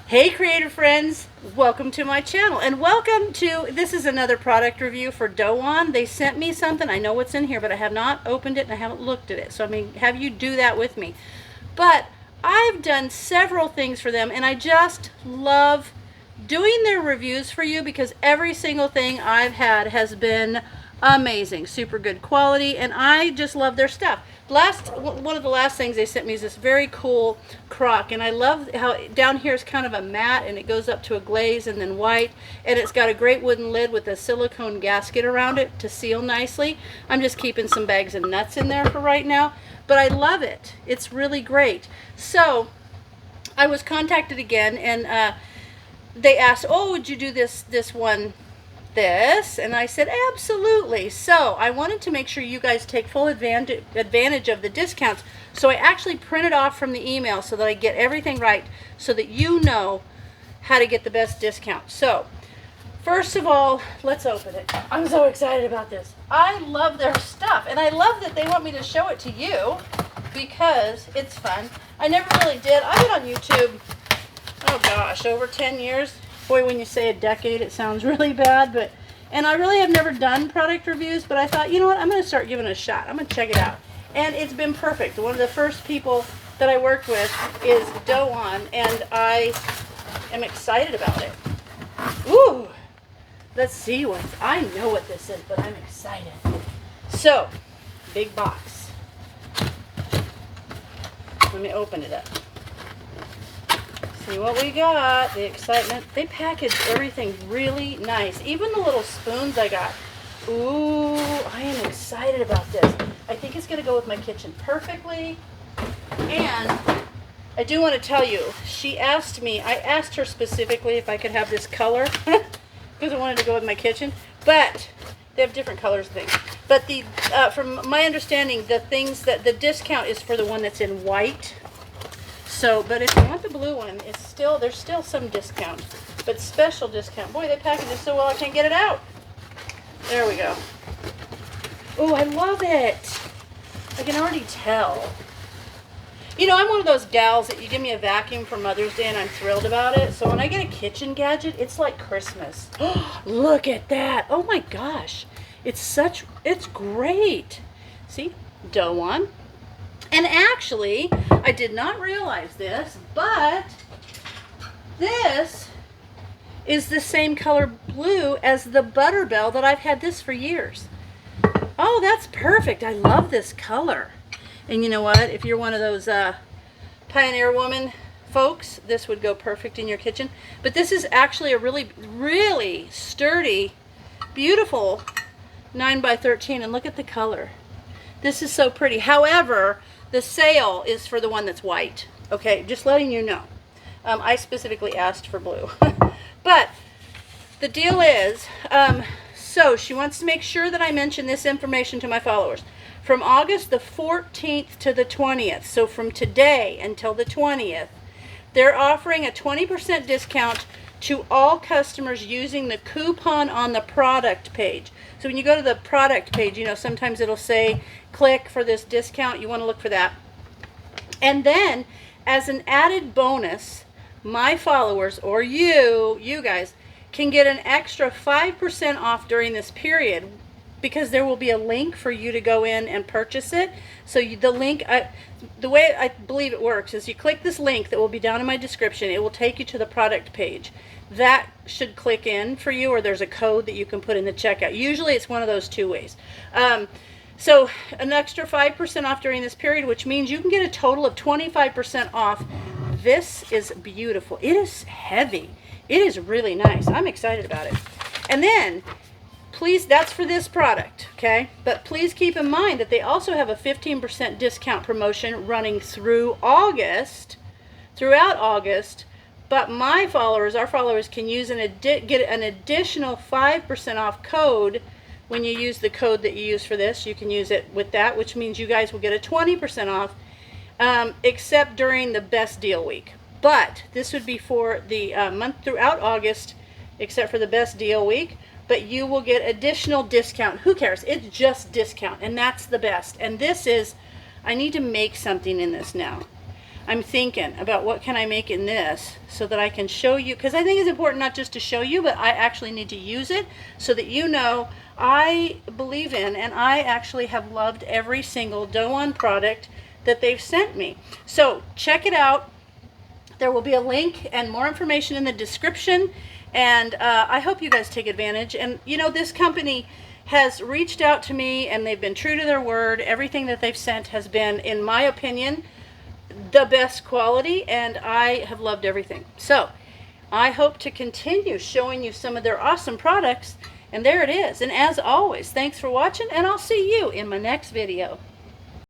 Hey creative friends, welcome to my channel and welcome to, this is another product review for DOWAN. They sent me something, I know what's in here, but I have not opened it and I haven't looked at it. So I'm going to have you do that with me. But I've done several things for them and I just love doing their reviews for you because every single thing I've had has been amazing, super good quality, and I just love their stuff. One of the last things they sent me is this very cool crock, and I love how down here is kind of a matte and it goes up to a glaze and then white, and it's got a great wooden lid with a silicone gasket around it to seal nicely. I'm just keeping some bags of nuts in there for right now, but I love it. It's really great. So I was contacted again, and they asked, oh, would you do this one, and I said absolutely. So I wanted to make sure you guys take full advantage of the discounts, so I actually printed off from the email so that I get everything right so that you know how to get the best discount. So first of all, let's open it. I'm so excited about this. I love their stuff, and I love that they want me to show it to you because it's fun. I never really did. I've been on YouTube, oh gosh, over 10 years. Boy, when you say a decade, it sounds really bad, and I really have never done product reviews, but I thought, you know what, I'm going to start giving it a shot. I'm going to check it out. And it's been perfect. One of the first people that I worked with is DOWAN, and I am excited about it. Ooh, let's see what, I know what this is, but I'm excited. So, big box. Let me open it up. See what we got. The excitement. They packaged everything really nice. Even the little spoons I got. Ooh, I am excited about this. I think it's going to go with my kitchen perfectly. And I do want to tell you, she asked me, I asked her specifically if I could have this color because I wanted to go with my kitchen. But they have different colors things. But the from my understanding, the discount is for the one that's in white. So, but if you want the blue one, there's still some discount, but special discount. Boy, they packaged it so well I can't get it out. There we go. Oh, I love it. I can already tell. You know, I'm one of those gals that you give me a vacuum for Mother's Day and I'm thrilled about it. So when I get a kitchen gadget, it's like Christmas. Look at that. Oh my gosh. It's great. See, DOWAN. And actually, I did not realize this, but this is the same color blue as the Butterbell that I've had this for years. Oh, that's perfect. I love this color. And you know what? If you're one of those Pioneer Woman folks, this would go perfect in your kitchen. But this is actually a really, really sturdy, beautiful 9x13. And look at the color. This is so pretty. However, the sale is for the one that's white. Okay, just letting you know. I specifically asked for blue. But the deal is, so she wants to make sure that I mention this information to my followers. From August the 14th to the 20th, so from today until the 20th, they're offering a 20% discount to all customers using the coupon on the product page. So when you go to the product page, you know, sometimes it'll say click for this discount. You want to look for that. And then as an added bonus, my followers, or you guys, can get an extra 5% off during this period because there will be a link for you to go in and purchase it. So the link, the way I believe it works is you click this link that will be down in my description. It will take you to the product page. That should click in for you, or there's a code that you can put in the checkout. Usually it's one of those two ways. So an extra 5% off during this period, which means you can get a total of 25% off. This is beautiful. It is heavy. It is really nice. I'm excited about it. And then, please, that's for this product, okay? But please keep in mind that they also have a 15% discount promotion running through August, throughout August. But my followers, our followers, can use get an additional 5% off code. When you use the code that you use for this, you can use it with that, which means you guys will get a 20% off, except during the best deal week. But this would be for the month throughout August, except for the best deal week. But you will get additional discount. Who cares? It's just discount, and that's the best. And this is, I need to make something in this now. I'm thinking about what can I make in this so that I can show you, because I think it's important not just to show you, but I actually need to use it so that you know I believe in, and I actually have loved every single DOWAN product that they've sent me. So check it out. There will be a link and more information in the description, and I hope you guys take advantage. And you know, this company has reached out to me and they've been true to their word. Everything that they've sent has been, in my opinion, the best quality, and I have loved everything. So I hope to continue showing you some of their awesome products, and there it is. And as always, thanks for watching, and I'll see you in my next video.